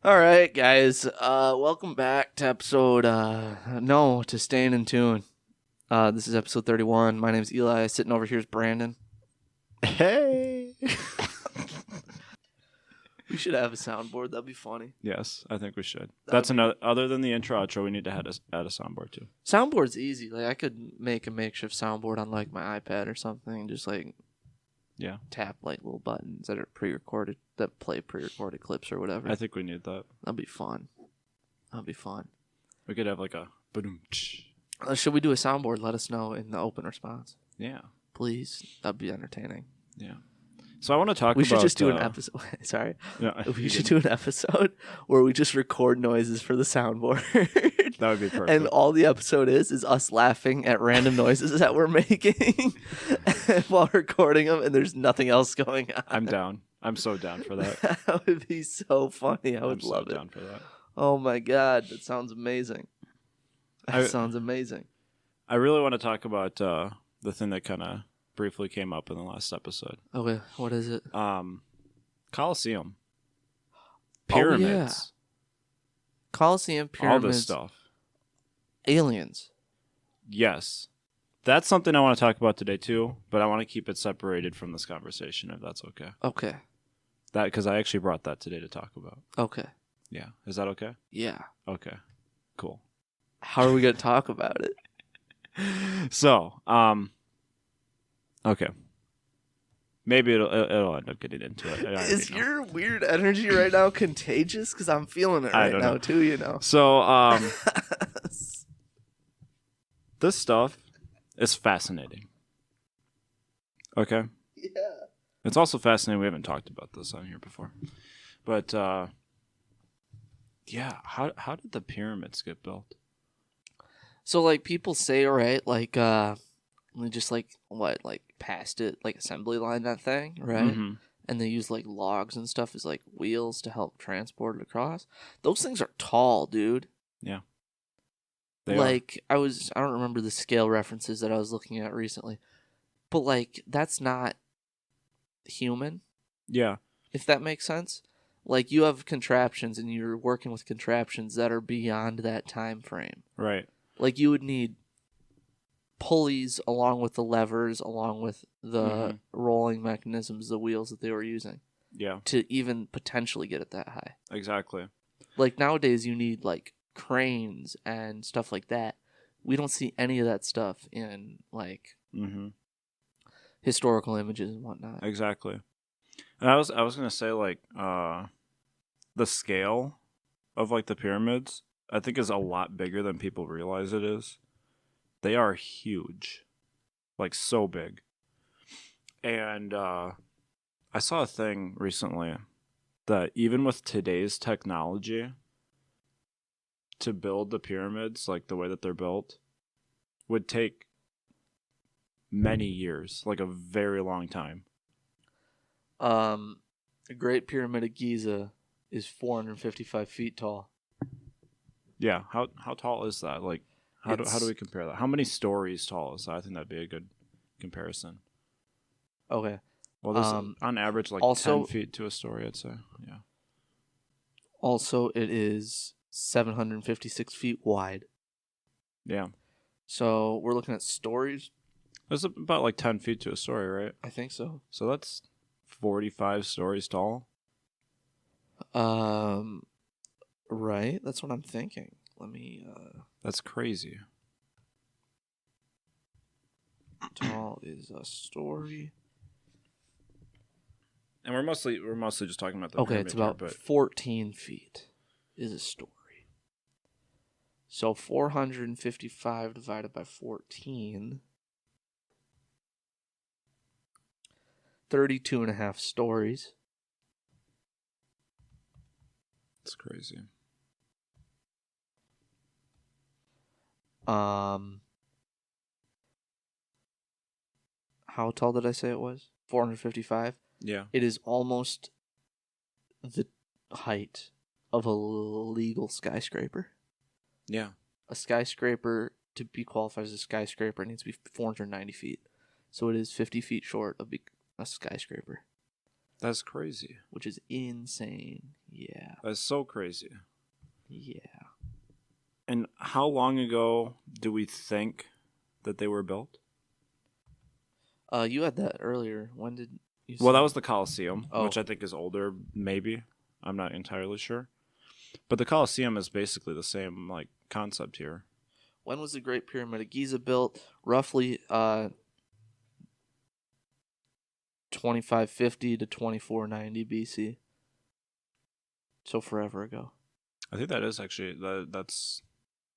All right, guys. Welcome back to episode to Staying in Tune. This is episode 31. My name's Eli. Sitting over here is Brandon. Hey. We should have a soundboard. That'd be funny. Yes, I think we should. That'd be- Another. Other than the intro outro, we need to add a soundboard too. Soundboard's easy. Like I could make a makeshift soundboard on like my iPad or something. Just like tap like little buttons that are pre-recorded that play pre-recorded clips or whatever. I think we need that. That'd be fun. We could have like a boom. Should we do a soundboard? Let us know in the open response, Yeah. please. That'd be entertaining. Yeah. So I want to talk. We about... should just do an episode. Sorry. No, we should do an episode where we just record noises for the soundboard. That would be perfect. And all the episode is us laughing at random noises that we're making while recording them, and there's nothing else going on. I'm down. I'm so down for that. That would be so funny. I would love it. Down for that. Oh my god, that sounds amazing. I really want to talk about the thing that kind of briefly came up in the last episode. Okay, what is it? Colosseum. Pyramids. Oh, yeah. Colosseum, pyramids. All this stuff. Aliens. Yes. That's something I want to talk about today too, but I want to keep it separated from this conversation if that's okay. Okay. Because I actually brought that today to talk about. Okay. Yeah. Is that okay? Yeah. Okay. Cool. How are we going to talk about it? So, okay. Maybe it'll end up getting into it. Is your weird energy right now contagious? Because I'm feeling it right now too, you know. So, this stuff is fascinating. Okay? Yeah. It's also fascinating. We haven't talked about this on here before. But, yeah, how did the pyramids get built? So, like, people say, right, like, they just, like, past it, like, assembly line that thing, right? Mm-hmm. And they use, like, logs and stuff as, like, wheels to help transport it across. Those things are tall, dude. Yeah. I don't remember the scale references that I was looking at recently. But, like, that's not human. Yeah. If that makes sense. Like, you have contraptions and you're working with contraptions that are beyond that time frame. Right. Like, you would need pulleys along with the levers, along with the rolling mechanisms, the wheels that they were using. Yeah. To even potentially get it that high. Exactly. Like, nowadays you need, like, cranes and stuff like that. We don't see any of that stuff in, like, historical images and whatnot. Exactly. And I was going to say, like, the scale of, like, the pyramids, I think is a lot bigger than people realize it is. They are huge. Like, so big. And I saw a thing recently that even with today's technology, to build the pyramids, like the way that they're built, would take many years, like a very long time. The Great Pyramid of Giza is 455 feet tall. Yeah, how tall is that? Like, how do we compare that? How many stories tall is that? I think that'd be a good comparison. Okay. Well, there's on average like also, 10 feet to a story, I'd say. Yeah. Also, it is 756 feet wide. Yeah. So we're looking at stories. That's about like 10 feet to a story, right? I think so. So that's 45 stories tall. Right. That's what I'm thinking. Let me. That's crazy. Tall is a story. And we're mostly just talking about the okay. pyramid It's about here, but 14 feet is a story. So 455 divided by 14. 32 and a half stories. It's crazy. How tall did I say it was? 455? Yeah. It is almost the height of a legal skyscraper. Yeah. A skyscraper, to be qualified as a skyscraper, needs to be 490 feet. So it is 50 feet short of a skyscraper. That's crazy. Which is insane. Yeah. That's so crazy. Yeah. And how long ago do we think that they were built? You had that earlier. When did you Well, say that was the Colosseum, Oh. which I think is older, maybe. I'm not entirely sure. But the Colosseum is basically the same like concept here. When was the Great Pyramid of Giza built? Roughly 2550 to 2490 BC. So forever ago. I think that is actually that's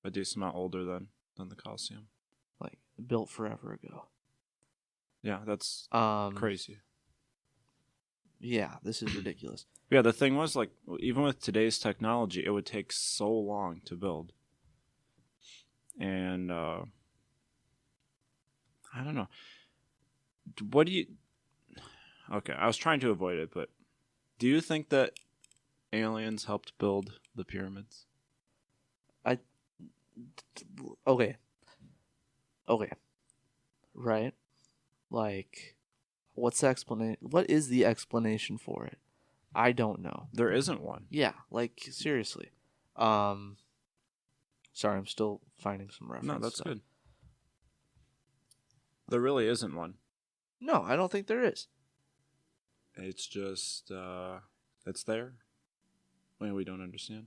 a decent amount older than the Colosseum. Like built forever ago. Yeah, that's crazy. Yeah, this is ridiculous. Yeah, the thing was, like, even with today's technology, it would take so long to build. And I don't know. What do you... Okay, I was trying to avoid it, but do you think that aliens helped build the pyramids? Okay. Right? Like, what's the explanation? What is the explanation for it? I don't know. There isn't one. Yeah, like seriously. Sorry, I'm still finding some reference. No, that's stuff. good. There really isn't one. No, I don't think there is. It's just it's there. We don't understand.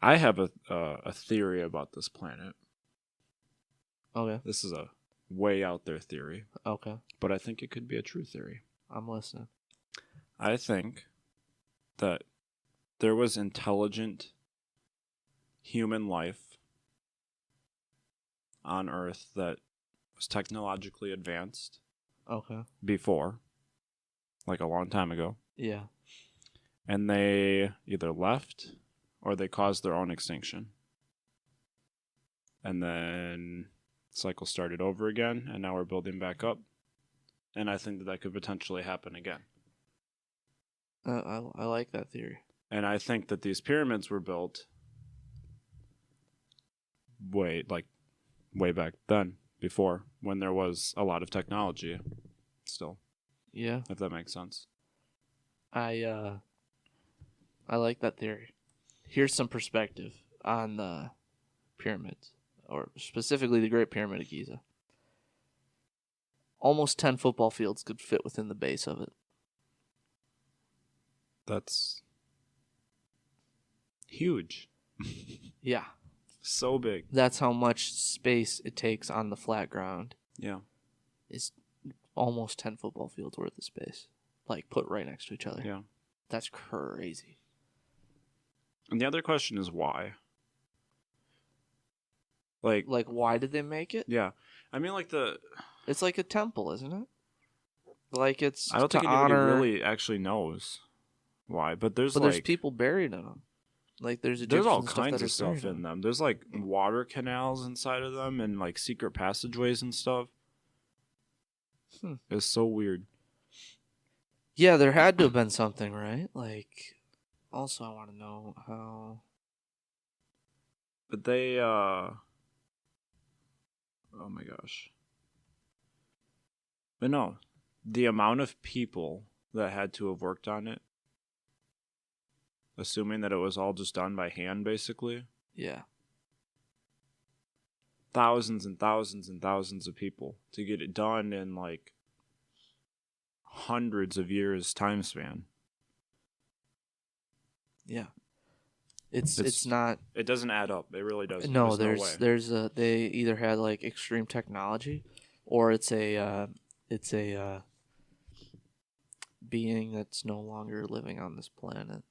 I have a theory about this planet. Okay. This is a way out there theory. Okay. But I think it could be a true theory. I'm listening. I think that there was intelligent human life on Earth that was technologically advanced. Okay. Before, like a long time ago. Yeah. And they either left or they caused their own extinction. And then cycle started over again, and now we're building back up. And I think that could potentially happen again. I like that theory. And I think that these pyramids were built way back then, before, when there was a lot of technology still. Yeah. If that makes sense. I like that theory. Here's some perspective on the pyramids, or specifically the Great Pyramid of Giza. Almost 10 football fields could fit within the base of it. That's huge. Yeah. So big. That's how much space it takes on the flat ground. Yeah. It's almost 10 football fields worth of space. Like, put right next to each other. Yeah. That's crazy. And the other question is why? Like, why did they make it? Yeah. I mean, like It's like a temple, isn't it? Like, it's I don't think anybody honor... really actually knows why, but there's people buried in them. Like, there's all kinds of stuff in them. There's, like, water canals inside of them and, like, secret passageways and stuff. It's so weird. Yeah, there had to have been something, right? Like, also I want to know how... But they, oh my gosh. But no, the amount of people that had to have worked on it, assuming that it was all just done by hand, basically. Yeah. Thousands and thousands and thousands of people to get it done in, like, hundreds of years time span. Yeah. It's not... It doesn't add up. It really doesn't. No, there's no way. They either had, like, extreme technology, or it's a being that's no longer living on this planet,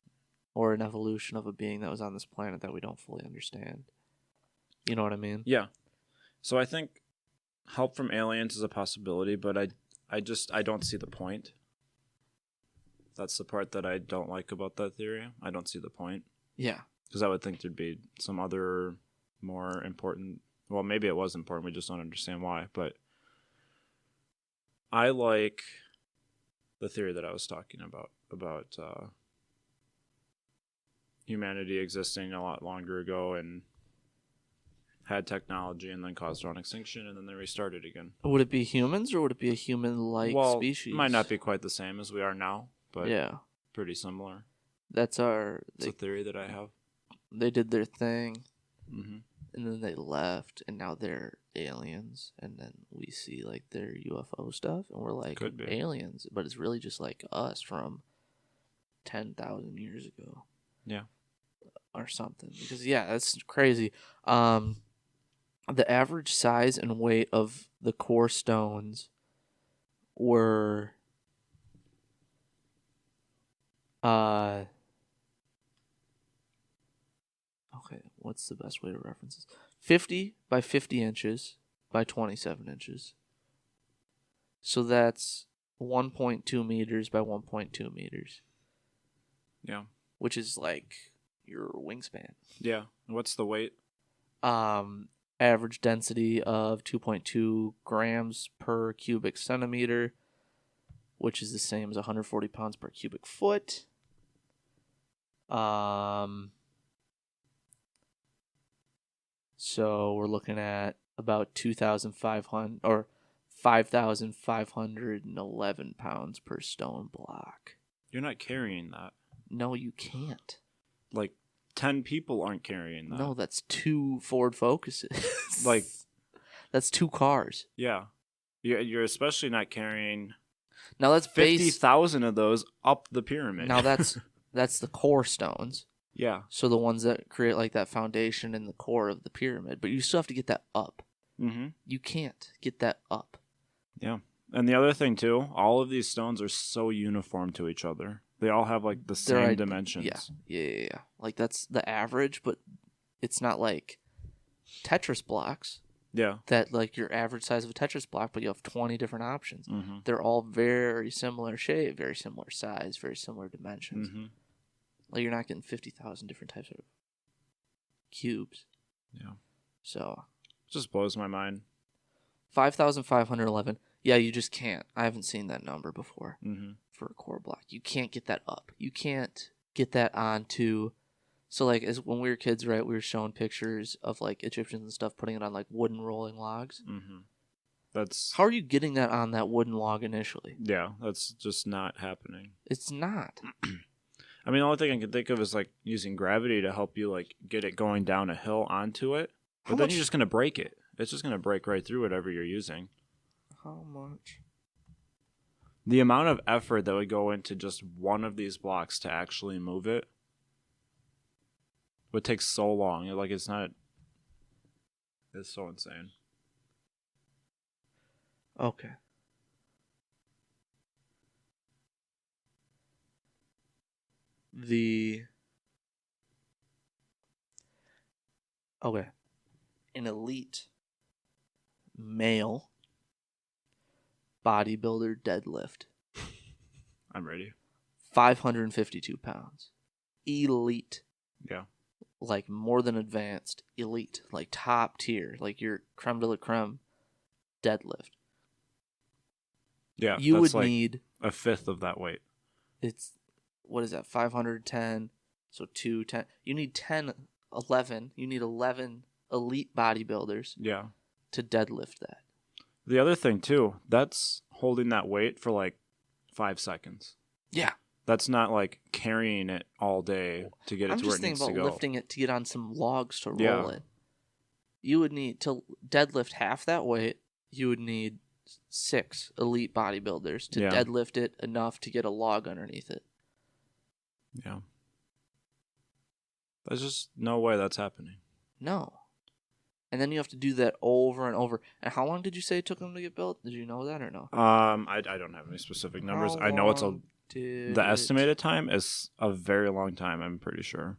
or an evolution of a being that was on this planet that we don't fully understand. You know what I mean? Yeah. So I think help from aliens is a possibility, but I don't see the point. That's the part that I don't like about that theory. I don't see the point. Yeah. Because I would think thered be some other more important... Well, maybe it was important. We just don't understand why. But I like the theory that I was talking about humanity existing a lot longer ago and had technology and then caused their own extinction, and then they restarted again. Would it be humans, or would it be a human-like species? Might not be quite the same as we are now, but yeah, pretty similar. that's our. It's a theory that I have. They did their thing, Mm-hmm. and then they left, and now they're aliens, and then we see like their UFO stuff, and we're like Could be. aliens, but it's really just like us from 10,000 years ago. Yeah. Or something, because that's crazy. The average size and weight of the core stones were okay, what's the best way to reference this? 50 by 50 inches by 27 inches. So that's 1.2 meters by 1.2 meters. Yeah. Which is like your wingspan. Yeah. What's the weight? Average density of 2.2 grams per cubic centimeter, which is the same as 140 pounds per cubic foot. So we're looking at about 2,500 or 5,511 pounds per stone block. You're not carrying that. No, you can't. Like 10 people aren't carrying that. No, that's 2 Ford Focuses. Like that's 2 cars. Yeah. You're especially not carrying now that's 50,000 of those up the pyramid. Now that's the core stones. Yeah. So the ones that create like that foundation in the core of the pyramid, but you still have to get that up. Mm-hmm. You can't get that up. Yeah. And the other thing too, all of these stones are so uniform to each other. They all have like the same dimensions. Yeah. Like that's the average, but it's not like Tetris blocks. Yeah. That like your average size of a Tetris block, but you have 20 different options. Mm-hmm. They're all very similar shape, very similar size, very similar dimensions. Mm-hmm. Like you're not getting 50,000 different types of cubes. Yeah. So it just blows my mind. 5,511. Yeah, you just can't. I haven't seen that number before for a core block. You can't get that up. You can't get that onto. So, like, as when we were kids, right, we were showing pictures of, like, Egyptians and stuff putting it on, like, wooden rolling logs. Mm-hmm. That's... How are you getting that on that wooden log initially? Yeah, that's just not happening. It's not. I mean, the only thing I can think of is, like, using gravity to help you, like, get it going down a hill onto it. But then you're just going to break it. It's just going to break right through whatever you're using. How much? The amount of effort that would go into just one of these blocks to actually move it would take so long. Like, it's not... It's so insane. Okay. Okay. An elite male bodybuilder deadlift. I'm ready. 552 pounds. Elite. Yeah. Like more than advanced. Elite. Like top tier. Like your creme de la creme deadlift. Yeah. You would need a fifth of that weight. It's, what is that? 510. So 210. You need 11. You need 11 elite bodybuilders. Yeah. To deadlift that. The other thing too, that's holding that weight for like 5 seconds. Yeah. That's not like carrying it all day to get it to where it needs to go. I'm just thinking about lifting it to get on some logs to roll it. You would need to deadlift half that weight. You would need 6 elite bodybuilders to deadlift it enough to get a log underneath it. Yeah. There's just no way that's happening. No. And then you have to do that over and over. And how long did you say it took them to get built? Did you know that or no? I don't have any specific numbers. I know it's the estimated time is a very long time, I'm pretty sure.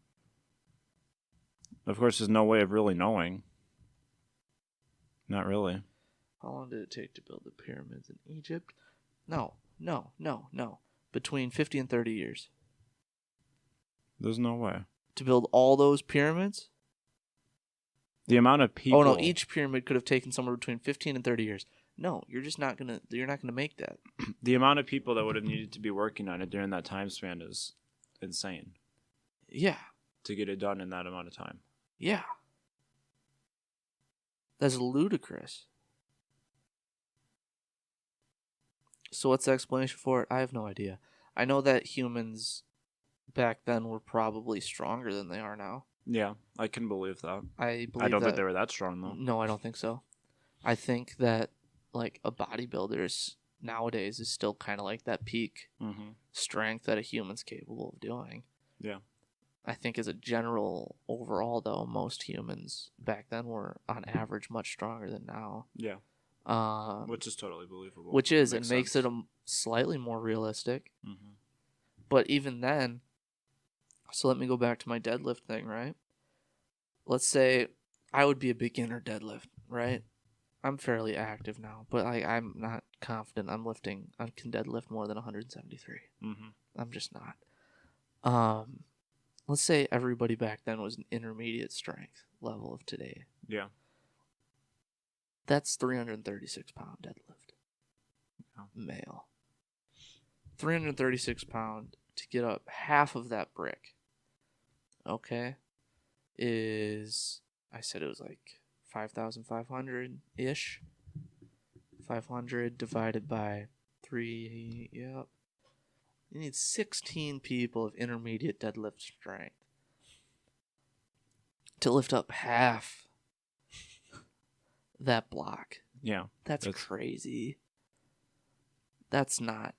Of course, there's no way of really knowing. Not really. How long did it take to build the pyramids in Egypt? No. Between 50 and 30 years. There's no way. To build all those pyramids? The amount of people... Oh, no, each pyramid could have taken somewhere between 15 and 30 years. No, you're not gonna make that. The amount of people that would have needed to be working on it during that time span is insane. Yeah. To get it done in that amount of time. Yeah. That's ludicrous. So what's the explanation for it? I have no idea. I know that humans back then were probably stronger than they are now. Yeah, I can believe that. I don't think they were that strong, though. No, I don't think so. I think that, like, a bodybuilder nowadays is still kind of like that peak strength that a human's capable of doing. Yeah. I think as a general overall, though, most humans back then were on average much stronger than now. Yeah. Which is totally believable. It makes it slightly more realistic. Mm-hmm. But even then, so let me go back to my deadlift thing, right? Let's say I would be a beginner deadlift, right? I'm fairly active now, but I'm not confident I can deadlift more than 173. Mm-hmm. I'm just not. Let's say everybody back then was an intermediate strength level of today. Yeah. That's 336-pound deadlift. Yeah. Male. 336-pound to get up half of that brick. Okay. I said it was like 5,500-ish. 500 divided by 3, yep. You need 16 people of intermediate deadlift strength to lift up half that block. Yeah. That's crazy. That's not.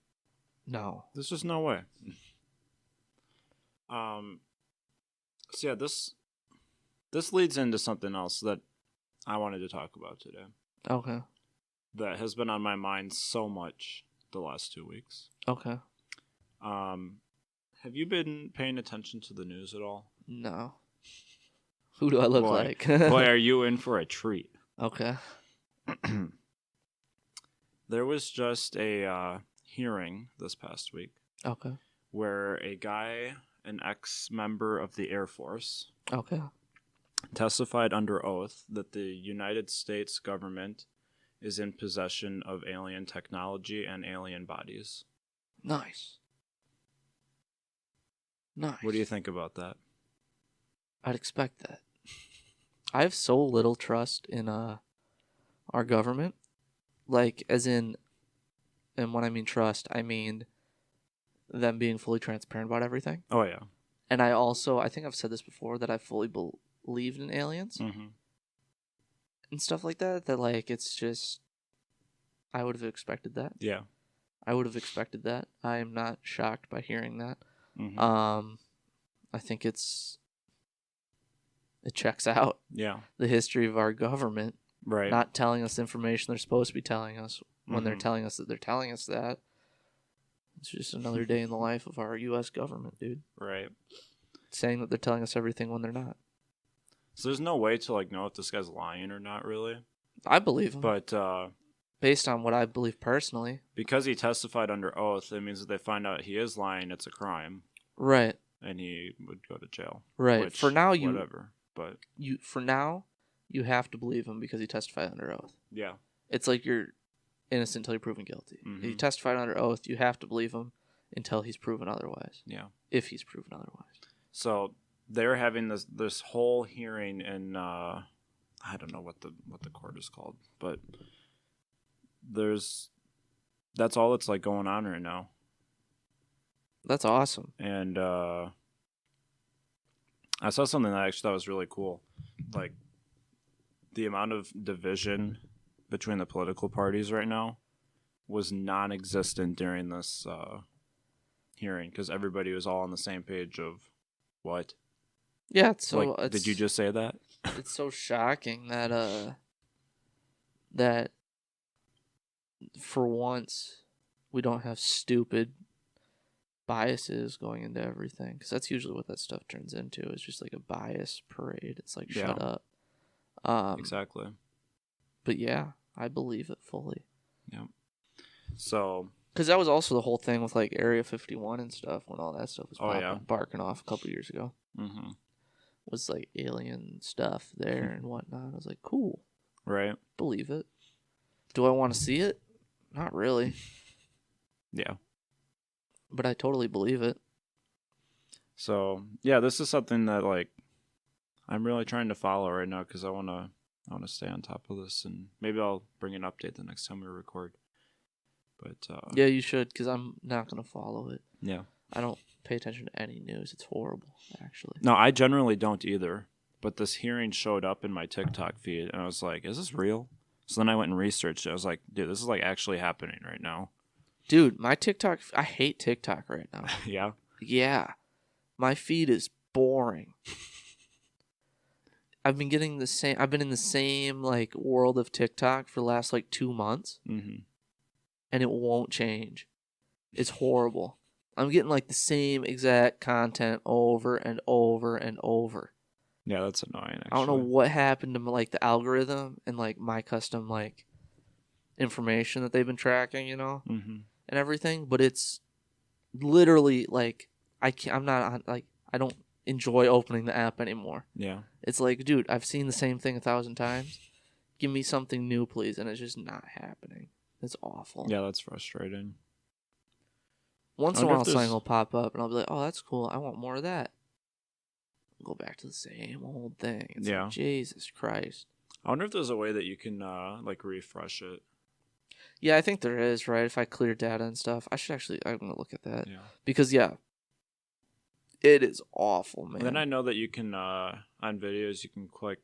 No. There's just no way. So yeah, this leads into something else that I wanted to talk about today. Okay. That has been on my mind so much the last 2 weeks. Okay. Have you been paying attention to the news at all? No. Who do I look like? Boy, are you in for a treat. Okay. There was just a hearing this past week. Okay. Where a guy, an ex-member of the Air Force, okay, testified under oath that the United States government is in possession of alien technology and alien bodies. Nice. Nice. What do you think about that? I'd expect that. I have so little trust in our government. Like, as in, and when I mean trust, I mean them being fully transparent about everything. Oh, yeah. And I think I've said this before, that I fully believed in aliens. Mm-hmm. And stuff like that, like, it's just, I would have expected that. Yeah. I would have expected that. I am not shocked by hearing that. Mm-hmm. I think it checks out. Yeah. The history of our government. Right. Not telling us information they're supposed to be telling us when they're telling us that they're telling us that. It's just another day in the life of our U.S. government, dude. Right. Saying that they're telling us everything when they're not. So there's no way to know if this guy's lying or not, really. I believe him. But based on what I believe personally. Because he testified under oath, it means that they find out he is lying, it's a crime. Right. And he would go to jail. Right. Which, for now, for now, you have to believe him because he testified under oath. Yeah. It's like you're innocent until you're proven guilty. Mm-hmm. If he testified under oath, you have to believe him until he's proven otherwise. Yeah. If he's proven otherwise. So they're having this whole hearing in I don't know what the court is called, but that's all that's going on right now. That's awesome. And I saw something that I actually thought was really cool. Like, the amount of division between the political parties right now was non-existent during this hearing, because everybody was all on the same page of what? Yeah, so did you just say that? It's so shocking that that for once we don't have stupid biases going into everything, because that's usually what that stuff turns into. It's just like a bias parade. It's like, shut up. Exactly. But yeah, I believe it fully. Yeah. So, because that was also the whole thing with Area 51 and stuff, when all that stuff was barking off a couple years ago. Mm-hmm. Was alien stuff there and whatnot. I was like, cool. Right. Believe it. Do I want to see it? Not really. Yeah. But I totally believe it. So, yeah, this is something that I'm really trying to follow right now, because I want I want to stay on top of this, and maybe I'll bring an update the next time we record. But yeah, you should, because I'm not gonna follow it. Yeah, I don't pay attention to any news. It's horrible, actually. No, I generally don't either. But this hearing showed up in my TikTok feed, and I was like, "Is this real?" So then I went and researched it. I was like, "Dude, this is like actually happening right now." Dude, my TikTok, I hate TikTok right now. Yeah. Yeah, my feed is boring. I've been in the same like world of TikTok for the last like 2 months, Mm-hmm. and it won't change. It's horrible. I'm getting like the same exact content over and over and over. Yeah, that's annoying. Actually, I don't know what happened to like the algorithm and like my custom like information that they've been tracking, Mm-hmm. and everything. But it's literally like I'm not on, like I don't enjoy opening the app anymore. Yeah. It's like, dude, I've seen the same thing 1,000 times. Give me something new, please, and it's just not happening. It's awful. Yeah, that's frustrating. Once in a while, something will pop up, and I'll be like, "Oh, that's cool. I want more of that." Go back to the same old thing. It's like, Jesus Christ. I wonder if there's a way that you can like refresh it. Yeah, I think there is, right? If I clear data and stuff, I'm gonna look at that. Yeah. Because it is awful, man. And then I know that you can on videos you can click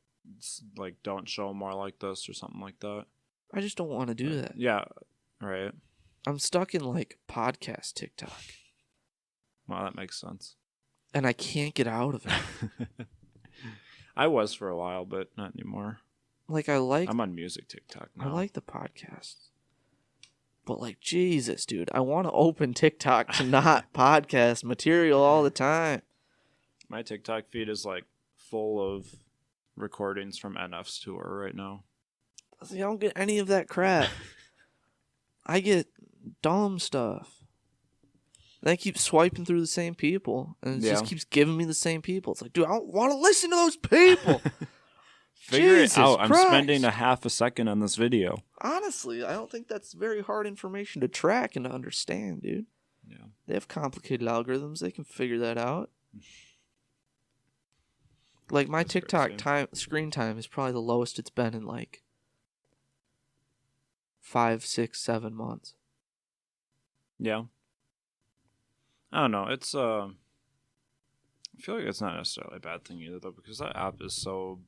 like don't show more like this or something like that. I just don't want to do that. Yeah, right. I'm stuck in like podcast TikTok. Well, that makes sense. And I can't get out of it. I was for a while, but not anymore. Like I'm on music TikTok now. I like the podcasts. But like, Jesus, dude, I want to open TikTok to not podcast material all the time. My TikTok feed is like full of recordings from NF's tour right now. See, I don't get any of that crap. I get dumb stuff. And I keep swiping through the same people, and it just keeps giving me the same people. It's like, dude, I don't want to listen to those people. Figure it out. I'm spending a half a second on this video. Honestly, I don't think that's very hard information to track and to understand, dude. Yeah. They have complicated algorithms. They can figure that out. Like, my TikTok screen time is probably the lowest it's been in, like, 5, 6, 7 months. Yeah. I don't know. It's, I feel like it's not necessarily a bad thing either, though, because that app is so...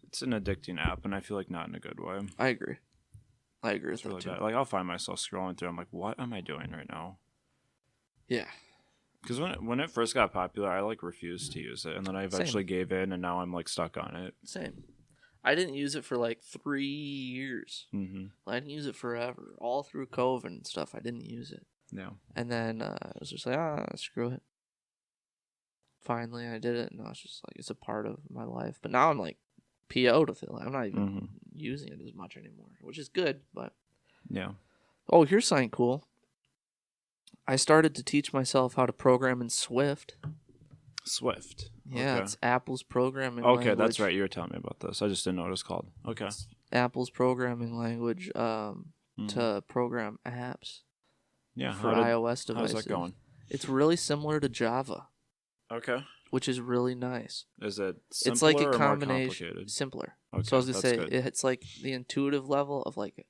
It's an addicting app, and I feel like not in a good way. I agree. I agree with that, too. Like, I'll find myself scrolling through. I'm like, what am I doing right now? Yeah. Because when it first got popular, I like refused to use it, and then I eventually gave in, and now I'm like stuck on it. Same. I didn't use it for like 3 years. Mm-hmm. I didn't use it forever. All through COVID and stuff, I didn't use it. Yeah. And then I was just like, screw it. Finally, I did it, and I was just like, it's a part of my life. But now I'm like, PO'd with it. I'm not even using it as much anymore, which is good, but... Yeah. Oh, here's something cool. I started to teach myself how to program in Swift. Swift. Yeah, it's Apple's programming language. Okay, that's right. You were telling me about this. I just didn't know what it's called. Okay. It's Apple's programming language to program apps for iOS devices. How's that going? It's really similar to Java. Okay. Which is really nice. Is it simpler it's like a or combination, more complicated? Simpler. Okay, so I was going to say, good. it's like the intuitive level of like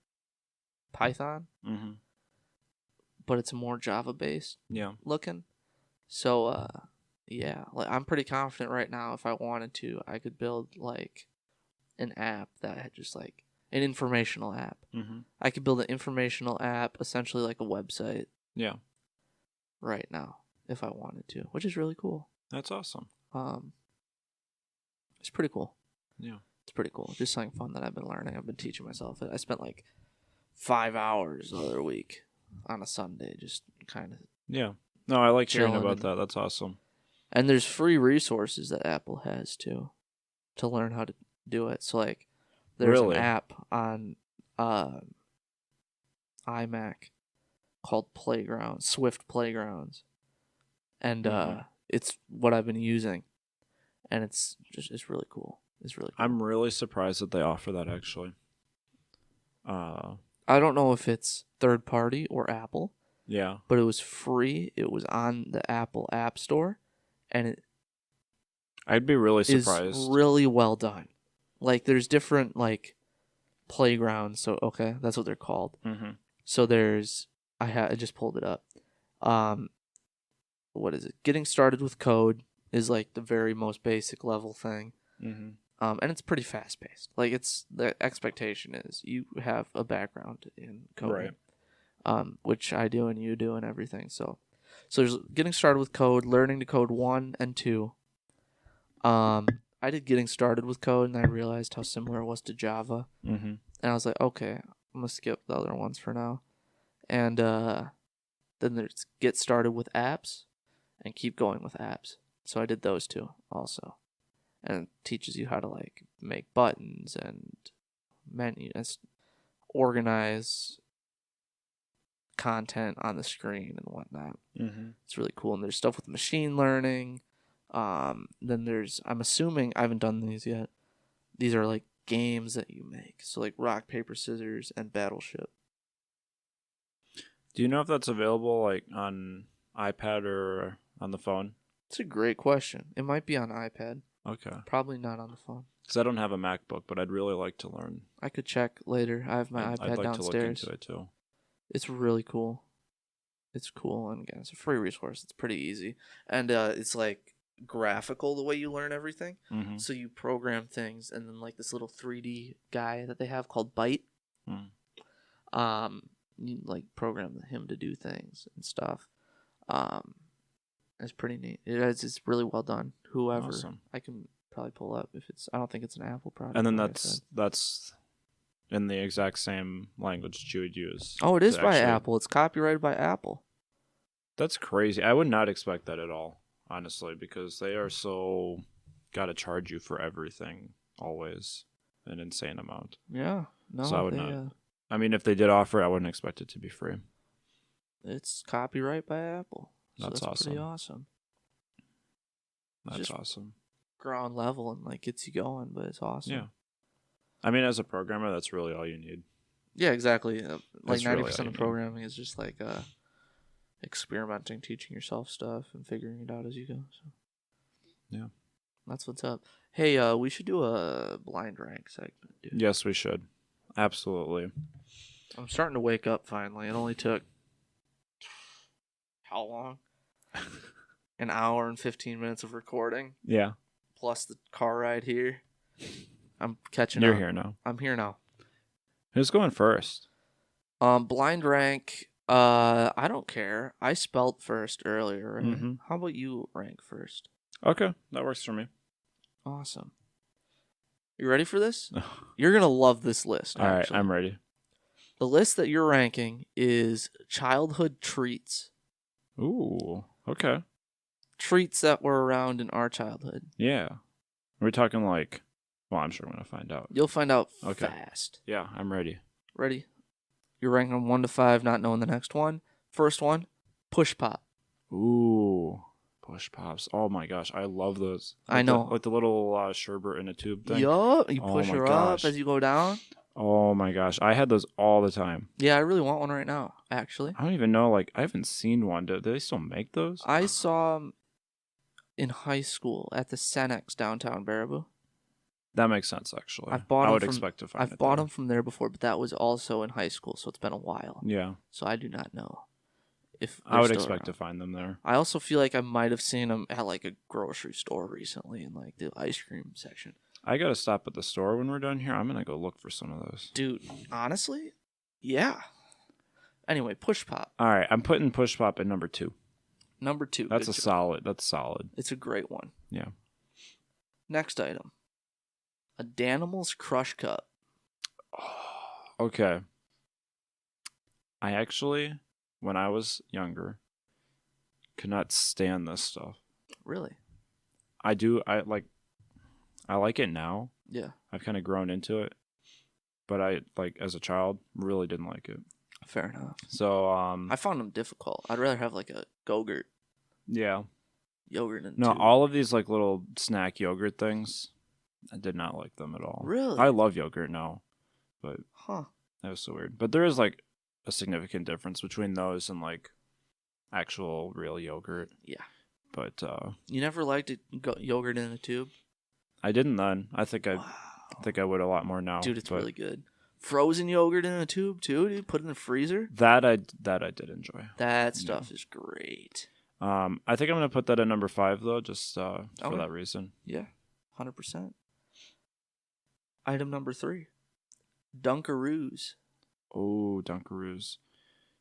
Python. Mm-hmm. But it's more Java-based looking. So, yeah, like I'm pretty confident right now if I wanted to, I could build like an app that had just like an informational app. Mm-hmm. I could build an informational app, essentially like a website. Yeah. Right now, if I wanted to, which is really cool. That's awesome. It's pretty cool. Yeah. It's pretty cool. Just something fun that I've been learning. I've been teaching myself. I spent like 5 hours the other week on a Sunday, just kind of. Yeah. No, I like hearing about that. That's awesome. And there's free resources that Apple has too, to learn how to do it. So like, there's an app on iMac called Playground, Swift Playgrounds, and it's what I've been using, and it's really cool. It's really cool. I'm really surprised that they offer that actually. I don't know if it's third party or Apple. Yeah. But it was free. It was on the Apple App Store, and I'd be really surprised. Is really well done. Like, there's different, like, playgrounds. So, okay, that's what they're called. Mm-hmm. So there's, I just pulled it up. What is it? Getting started with code is, like, the very most basic level thing. Mm-hmm. And it's pretty fast paced. Like, the expectation is you have a background in coding, right? Which I do and you do and everything. So there's getting started with code, learning to code 1 and 2. I did getting started with code, and I realized how similar it was to Java. Mm-hmm. And I was like, okay, I'm gonna skip the other ones for now. And then there's get started with apps, and keep going with apps. So I did those two also, and it teaches you how to like make buttons and menus, organize content on the screen and whatnot. Mm-hmm. It's really cool. And there's stuff with machine learning. Then there's, I'm assuming, I haven't done these yet. These are like games that you make. So like rock, paper, scissors, and Battleship. Do you know if that's available like on iPad or on the phone? It's a great question. It might be on iPad. Okay. Probably not on the phone. Because I don't have a MacBook, but I'd really like to learn. I could check later. I have my iPad I'd like downstairs. to look into it too. It's really cool. It's cool, and again, it's a free resource. It's pretty easy, and it's like graphical the way you learn everything. Mm-hmm. So you program things, and then like this little 3D guy that they have called Byte. You like program him to do things and stuff. It's pretty neat. It's really well done. Whoever Awesome. I can probably pull up if it's. I don't think it's an Apple product. And then that's in the exact same language that you would use. Oh, it is by Apple. It's copyrighted by Apple. That's crazy. I would not expect that at all, honestly, because they are so got to charge you for everything always, an insane amount. Yeah, no. So I would not. I mean, if they did offer it, I wouldn't expect it to be free. It's copyright by Apple. So that's awesome. Pretty awesome. That's awesome. Ground level and like gets you going, but it's awesome. Yeah. I mean, as a programmer, that's really all you need. Yeah, exactly. Like 90% really of programming is just like experimenting, teaching yourself stuff, and figuring it out as you go. So, yeah, that's what's up. Hey, we should do a blind rank segment, dude. Yes, we should. Absolutely. I'm starting to wake up finally. It only took how long? An hour and 15 minutes of recording. Yeah. Plus the car ride here. I'm catching up. You're here now. I'm here now. Who's going first? Blind rank. I don't care. I spelled first earlier. Right? Mm-hmm. How about you rank first? Okay, that works for me. Awesome. You ready for this? You're gonna love this list. All right, I'm ready. The list that you're ranking is childhood treats. Ooh. Okay. Treats that were around in our childhood. Yeah. We're talking like. Well, I'm sure I'm gonna find out. You'll find out fast. Yeah, I'm ready. Ready? You're ranking them 1 to 5, not knowing the next one. First one, push pop. Ooh, push pops. Oh my gosh, I love those. Like I know. Like the little sherbet in a tube thing. Yup. You push her up as you go down. Oh my gosh, I had those all the time. Yeah, I really want one right now, actually. I don't even know, like, I haven't seen one. Do they still make those? I saw them in high school at the Cenex downtown Baraboo. That makes sense, actually. I would expect to find I've bought them from there before, but that was also in high school, so it's been a while. Yeah. So I do not know if I would expect to find them there. I also feel like I might have seen them at like a grocery store recently in like the ice cream section. I gotta stop at the store when we're done here. I'm gonna go look for some of those. Dude, honestly, yeah. Anyway, push pop. All right, I'm putting push pop at number 2. Number 2. That's solid. That's solid. It's a great one. Yeah. Next item. A Danimals Crush Cup. Okay. I actually, when I was younger, could not stand this stuff. Really? I do. I like it now. Yeah. I've kind of grown into it, but I as a child really didn't like it. Fair enough. So I found them difficult. I'd rather have like a Go-Gurt. Yeah. Yogurt and no, all of these like little snack yogurt things, I did not like them at all. Really? I love yogurt now, but that was so weird. But there is like a significant difference between those and like actual real yogurt. Yeah. But you never liked yogurt in a tube? I didn't then. I think I would a lot more now. Dude, it's really good. Frozen yogurt in a tube too, dude. Put it in the freezer. That I did enjoy. That stuff is great. I think I'm gonna put that at number 5 though, just for that reason. Yeah, 100%. Item number 3, Dunkaroos. Oh, Dunkaroos.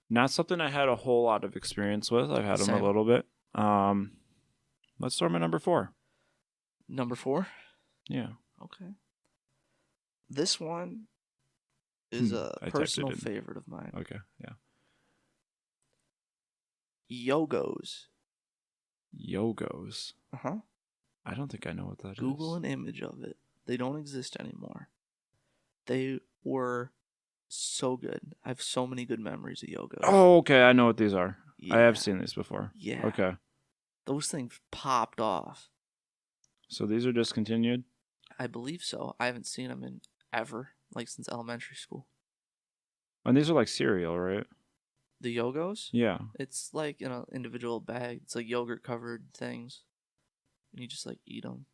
Not something I had a whole lot of experience with. I've had them a little bit. Let's start with number 4. Number 4? Yeah. Okay. This one is a personal favorite of mine. Okay, yeah. Yogos. Yogos? Uh-huh. I don't think I know what that is. Google an image of it. They don't exist anymore. They were so good. I have so many good memories of Yogos. Oh, okay. I know what these are. Yeah. I have seen these before. Yeah. Okay. Those things popped off. So these are discontinued? I believe so. I haven't seen them in ever, like since elementary school. And these are like cereal, right? The Yogos? Yeah. It's like in an individual bag. It's like yogurt covered things. And you just like eat them.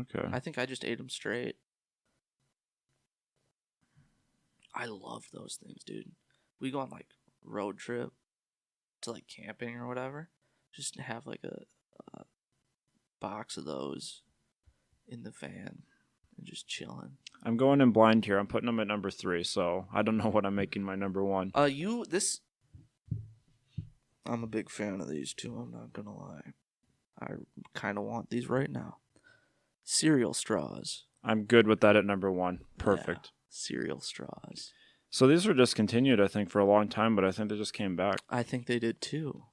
Okay. I think I just ate them straight. I love those things, dude. We go on like road trip to like camping or whatever. Just have like a box of those in the van and just chilling. I'm going in blind here. I'm putting them at number 3, so I don't know what I'm making my number 1. I'm a big fan of these too, I'm not gonna lie. I kind of want these right now. Cereal straws. I'm good with that at number 1. Perfect. Yeah, cereal straws. So these were discontinued, I think, for a long time, but I think they just came back. I think they did too.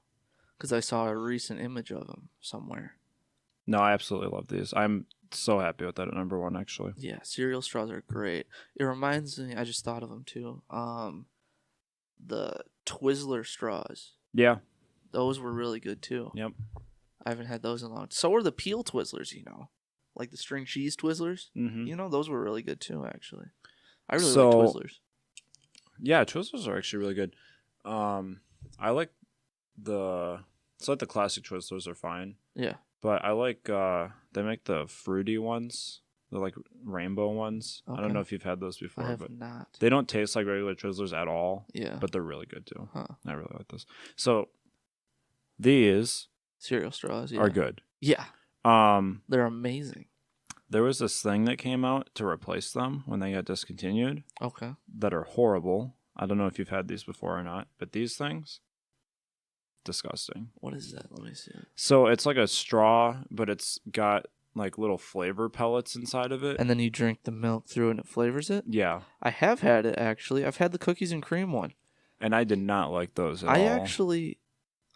Because I saw a recent image of them somewhere. No, I absolutely love these. I'm so happy with that at number 1, actually. Yeah, cereal straws are great. It reminds me, I just thought of them too. The Twizzler straws. Yeah. Those were really good too. Yep. I haven't had those in a long time. So are the peel Twizzlers, like the string cheese Twizzlers. Mm-hmm. Those were really good too, actually. I really like Twizzlers. Yeah, Twizzlers are actually really good. I like the classic Twizzlers are fine. Yeah. But I like they make the fruity ones, the like rainbow ones. Okay. I don't know if you've had those before. I have not. They don't taste like regular Twizzlers at all. Yeah. But they're really good too. Huh. I really like those. So these cereal straws are good. Yeah. They're amazing. There was this thing that came out to replace them when they got discontinued. Okay. That are horrible. I don't know if you've had these before or not, but these things, disgusting. What is that? Let me see. So it's like a straw, but it's got like little flavor pellets inside of it. And then you drink the milk through and it flavors it? Yeah. I have had it, actually. I've had the cookies and cream one. And I did not like those at all.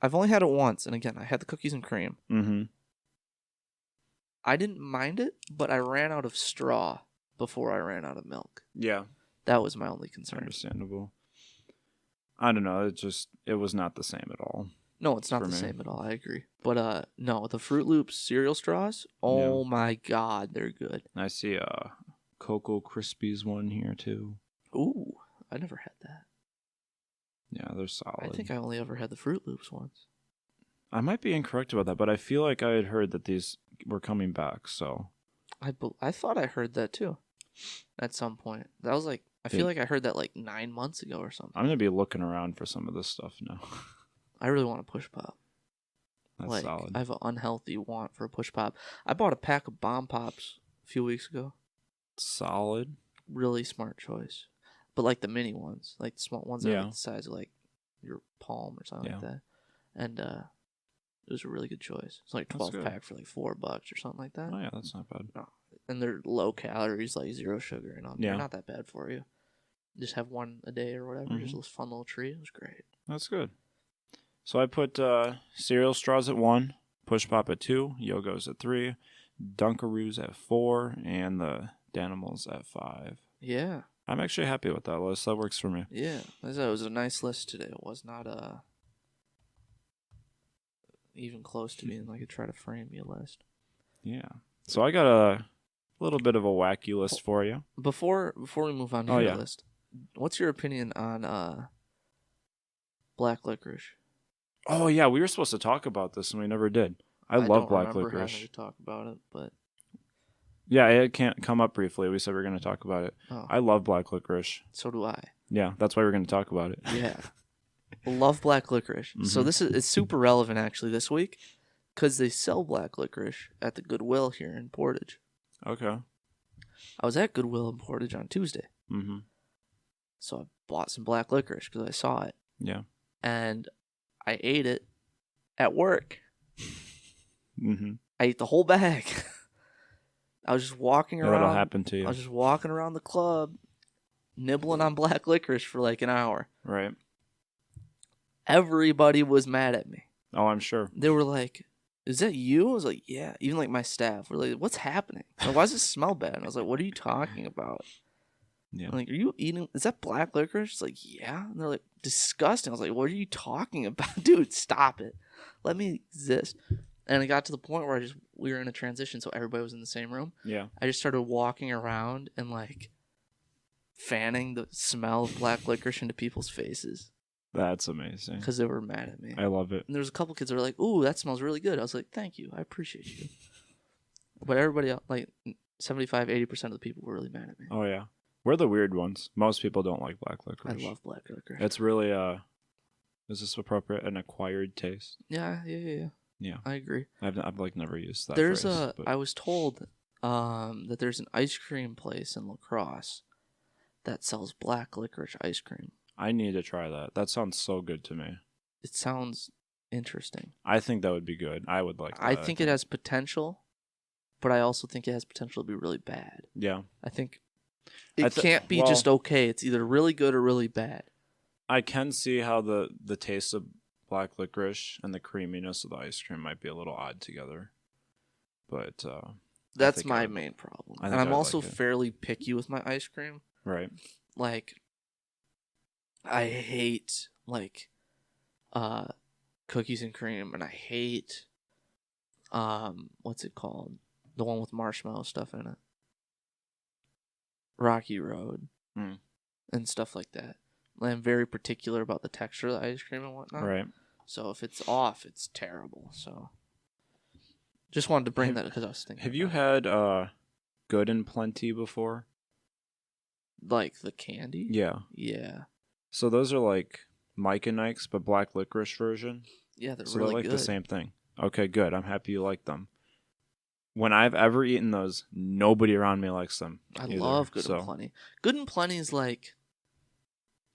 I've only had it once. And again, I had the cookies and cream. Mm-hmm. I didn't mind it, but I ran out of straw before I ran out of milk. Yeah. That was my only concern. Understandable. I don't know. It was not the same at all. No, it's not the same at all. I agree. But no, the Fruit Loops cereal straws, oh my God, they're good. I see a Cocoa Krispies one here too. Ooh, I never had that. Yeah, they're solid. I think I only ever had the Fruit Loops ones. I might be incorrect about that, but I feel like I had heard that these were coming back, so. I thought I heard that too at some point. That was like, I feel like I heard that like 9 months ago or something. I'm going to be looking around for some of this stuff now. I really want a push pop. That's solid. I have an unhealthy want for a push pop. I bought a pack of Bomb Pops a few weeks ago. Solid. Really smart choice. But like the mini ones, like the small ones that are like the size of like your palm or something like that. And it was a really good choice. It's like 12 pack for like $4 or something like that. Oh yeah, that's not bad. No. And they're low calories, like 0 sugar, and they're not that bad for you. Just have one a day or whatever. Just a fun little treat. It was great. That's good. So I put cereal straws at 1, push pop at 2, Yogos at 3, Dunkaroos at 4, and the Danimals at 5. Yeah. I'm actually happy with that list. That works for me. Yeah. It was a nice list today. It was not even close to being like a try to frame me list. Yeah. So I got a little bit of a wacky list for you. Before we move on to your list, what's your opinion on black licorice? Oh yeah, we were supposed to talk about this and we never did. I love don't black remember licorice. having to talk about it, but Yeah, it can't come up briefly. We said we are going to talk about it. oh, I love black licorice. so do I. Yeah, that's why we're going to talk about it. Yeah, love black licorice. So it's super relevant actually this week because they sell black licorice at the Goodwill here in Portage. Okay. I was at Goodwill in Portage on Tuesday, so I bought some black licorice because I saw it. Yeah. And I ate it at work. I ate the whole bag. I was just walking around. That'll happen to you. I was just walking around the club, nibbling on black licorice for like an hour. Right. Everybody was mad at me. Oh, I'm sure. They were like, "Is that you?" I was like, "Yeah." Even like my staff were like, "What's happening? Like, why does it smell bad?" And I was like, "What are you talking about?" Yeah. I'm like, "Are you eating? Is that black licorice?" It's like, "Yeah." And they're like, "Disgusting." I was like, "What are you talking about, dude? Stop it. Let me exist." And it got to the point where we were in a transition, so everybody was in the same room. Yeah. I just started walking around and like fanning the smell of black licorice into people's faces. That's amazing. Because they were mad at me. I love it. And there was a couple kids that were like, "Ooh, that smells really good." I was like, "Thank you. I appreciate you." But everybody else, like 75-80% of the people were really mad at me. Oh, yeah. We're the weird ones. Most people don't like black licorice. I love black licorice. It's really, is this appropriate? An acquired taste? Yeah. Yeah. I agree. I've like never used that There's phrase, I was told that there's an ice cream place in La Crosse that sells black licorice ice cream. I need to try that. That sounds so good to me. It sounds interesting. I think that would be good. I would like that. I think it has potential, but I also think it has potential to be really bad. Yeah. I think it can't be just okay. It's either really good or really bad. I can see how the taste of black licorice and the creaminess of the ice cream might be a little odd together. But that's my main problem. And I'm also fairly picky with my ice cream. Right. Like, I hate like cookies and cream, and I hate what's it called? The one with marshmallow stuff in it. Rocky Road and stuff like that. I'm very particular about the texture of the ice cream and whatnot. Right. So if it's off, it's terrible. So just wanted to bring that because I was thinking. Have you had Good and Plenty before? Like the candy? Yeah. Yeah. So those are like Mike and Ike's, but black licorice version. Yeah, they're so really they're like good. The same thing. Okay, good. I'm happy you like them. When I've ever eaten those, nobody around me likes them. I love Good and Plenty. Good and Plenty is like,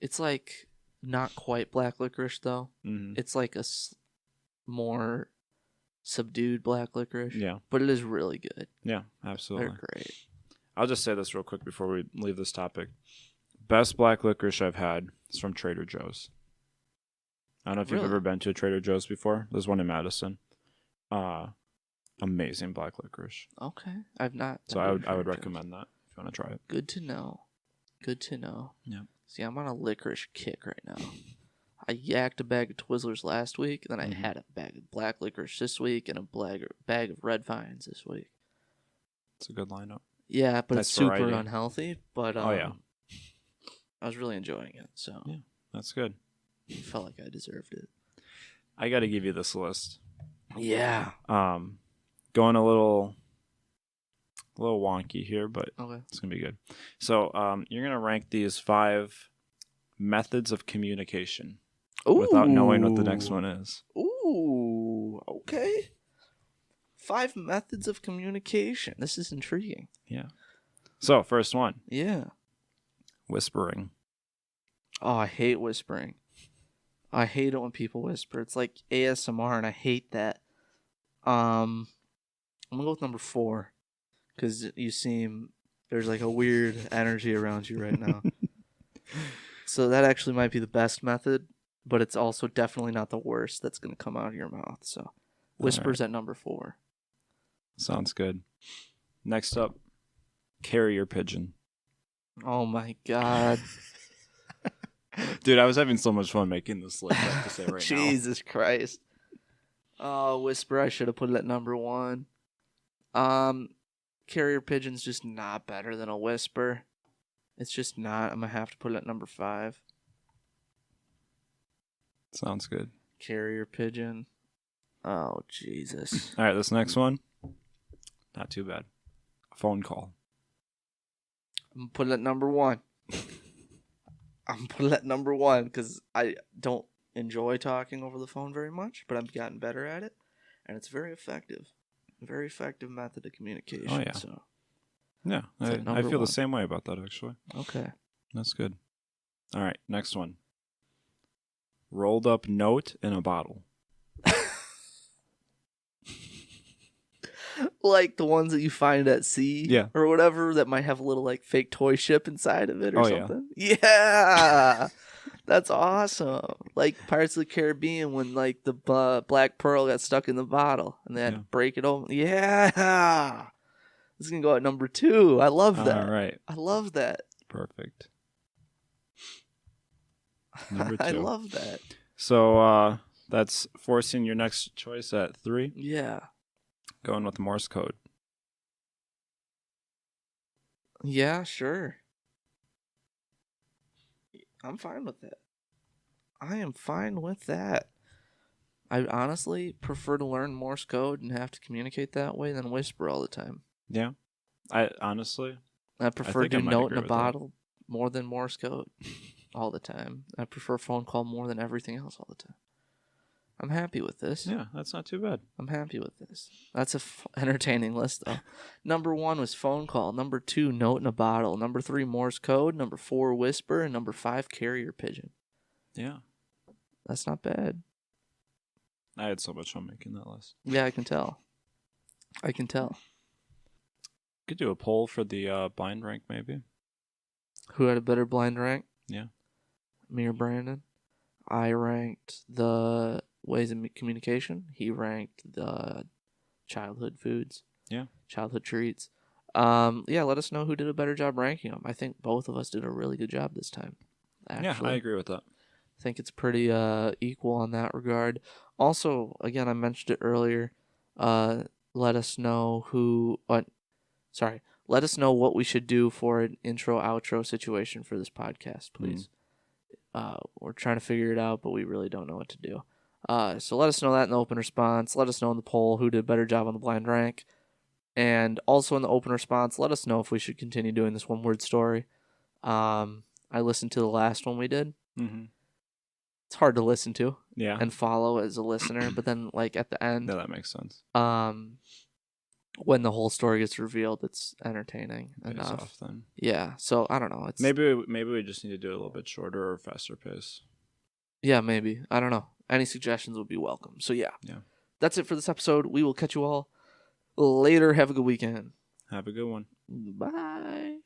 it's like not quite black licorice though. Mm-hmm. It's like a more subdued black licorice. Yeah. But it is really good. Yeah, absolutely. They're great. I'll just say this real quick before we leave this topic. Best black licorice I've had is from Trader Joe's. I don't know if you've ever been to a Trader Joe's before. There's one in Madison. Amazing black licorice. Okay. I've not. So I would recommend that if you want to try it. Good to know. Good to know. Yeah. See, I'm on a licorice kick right now. I yacked a bag of Twizzlers last week, and then I had a bag of black licorice this week and a bag of Red Vines this week. It's a good lineup. Yeah, but nice it's super variety. unhealthy. But oh yeah, I was really enjoying it. So yeah, that's good. I felt like I deserved it. I got to give you this list. Yeah. Going a little wonky here, but it's gonna be good. So you're gonna rank these 5 methods of communication without knowing what the next one is. Ooh, okay. 5 methods of communication. This is intriguing. Yeah. So, first one. Yeah. Whispering. Oh, I hate whispering. I hate it when people whisper. It's like ASMR, and I hate that. I'm going to go with number 4. Because there's like a weird energy around you right now. So that actually might be the best method, but it's also definitely not the worst that's going to come out of your mouth. So whispers at number 4. Sounds good. Next up, carrier pigeon. Oh my god. Dude, I was having so much fun making this list, I have to say right now. Jesus Christ. Oh, whisper, I should have put it at number 1. Carrier pigeon's just not better than a whisper. It's just not. I'm going to have to put it at number 5. Sounds good. Carrier pigeon. Oh, Jesus. All right, this next one, not too bad. A phone call. I'm putting at number one. Because I don't enjoy talking over the phone very much, but I've gotten better at it, and it's very effective. Very effective method of communication. Oh, yeah. So. Yeah, I feel the same way about that, actually. Okay. That's good. All right, next one. Rolled up note in a bottle. Like the ones that you find at sea or whatever that might have a little like fake toy ship inside of it or something. Yeah. That's awesome. Like Pirates of the Caribbean when like the Black Pearl got stuck in the bottle and they had to break it open. Yeah. This is going to go at number 2. I love that. All right. I love that. Perfect. Number 2. I love that. So that's forcing your next choice at 3. Yeah. Going with Morse code. Yeah, sure. I'm fine with that. I am fine with that. I honestly prefer to learn Morse code and have to communicate that way than whisper all the time. Yeah. I prefer to note in a bottle more than Morse code all the time. I prefer phone call more than everything else all the time. I'm happy with this. Yeah, that's not too bad. I'm happy with this. That's a entertaining list, though. Number 1 was phone call. Number 2, note in a bottle. Number 3, Morse code. Number 4, whisper. And number 5, carrier pigeon. Yeah. That's not bad. I had so much fun making that list. Yeah, I can tell. Could do a poll for the blind rank, maybe. Who had a better blind rank? Yeah. Me or Brandon? I ranked the ways of communication. He ranked the childhood foods. Yeah. Childhood treats. Let us know who did a better job ranking them. I think both of us did a really good job this time. Actually. Yeah, I agree with that. I think it's pretty equal on that regard. Also, again, I mentioned it earlier. Let us know let us know what we should do for an intro-outro situation for this podcast, please. We're trying to figure it out, but we really don't know what to do. So let us know that in the open response. Let us know in the poll who did a better job on the blind rank. And also in the open response, let us know if we should continue doing this one-word story. I listened to the last one we did. Mm-hmm. It's hard to listen to and follow as a listener, but then like at the end, yeah, that makes sense. When the whole story gets revealed, it's entertaining enough. Then. Yeah, so I don't know. It's maybe we just need to do it a little bit shorter or faster pace. Yeah, maybe. I don't know. Any suggestions would be welcome. So yeah, that's it for this episode. We will catch you all later. Have a good weekend. Have a good one. Bye.